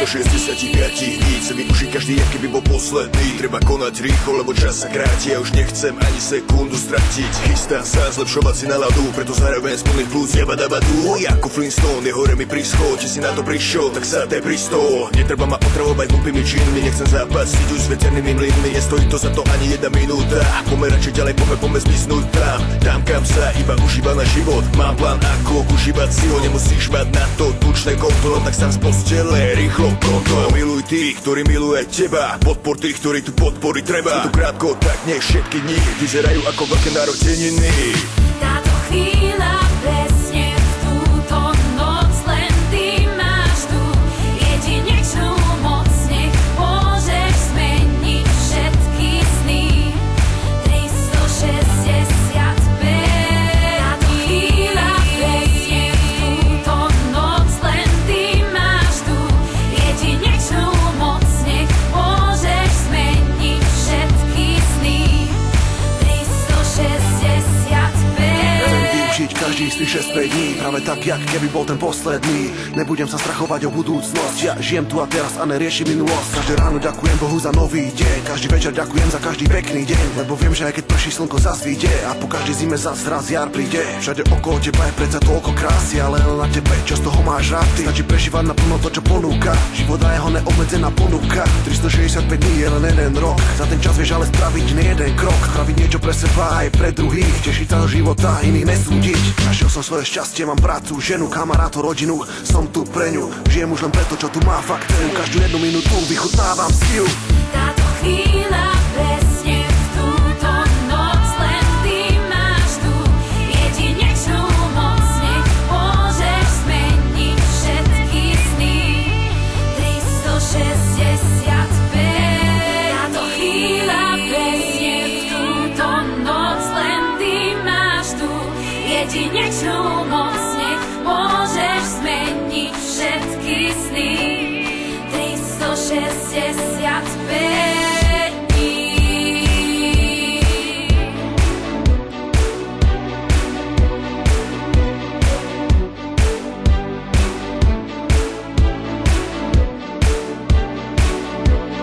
365 dní chce využiť každý, aký by bol posledný. Treba konať rýchlo, lebo čas sa kráti. Ja už nechcem ani sekundu stratiť. Chystám sa zlepšovať si náladu, preto zároveň z plných plúc jabadabadu. Ako Flintstone, je hore mi prischod. Či si na to prišiel, tak sa té pristol. Netreba ma otravovať hlupými činmi, nechcem zápasiť už s veternými mlynmi. Nestojí to za to ani jedna minúta. Pomer radšej ďalej, poďme zmiznúť tam kam sa iba užíva na život. Mám plán, ako užívať si ho. Nemusíš mať na to tučné konto, len tak sám z postele, rýchlo konto. Miluj tých, ktorí miluje teba, podpor tých, ktorí tu podpory treba. Je tu krátko, tak nech všetky dni vyzerajú ako veľké narodeniny. Táto chvíľa presne v túto noc, len ty máš tú jedinečnú moc. Nech môžeš zmeniť všetky sny. 365. Táto chvíľa presne v túto noc, len ty máš tú jedinečnú moc. Nech môžeš zmeniť všetky sny. 365. Žiť každý z tých 6-5 dní, práve tak, jak keby bol ten posledný. Nebudem sa strachovať o budúcnosť, ja žijem tu a teraz a neriešim minulosť. Každé ráno ďakujem Bohu za nový deň, každý večer ďakujem za každý pekný deň, lebo viem, že aj keď prší slnko zasvíte a po každej zime zas raz jar príde. Všade okolo teba je predsa toľko krásy, ale len na tebe, čo z toho máš rád ty. Stačí prežívať naplno to, čo ponúka, život a jeho neobmedzená ponuka. 365 dní je len jeden rok, za ten čas vieš ale spraviť nie jeden krok, spraviť niečo pre seba aj pre druhých, tešiť sa do života, iných nesúdiť. Našiel som svoje šťastie, mám prácu, ženu, kamarátov, rodinu, som tu pre ňu, žijem už len preto, čo tu má fakt cenu. Každú jednu minútu vychutnávam si ju. Táto chvíľa presne v túto noc, len ty máš tú jedinečnú moc. Nech môžeš zmeniť všetky sny. 365. Táto chvíľa presne v túto noc, len ty máš tú jedinečnú moc. Nech môžeš zmeniť všetky sny. 365.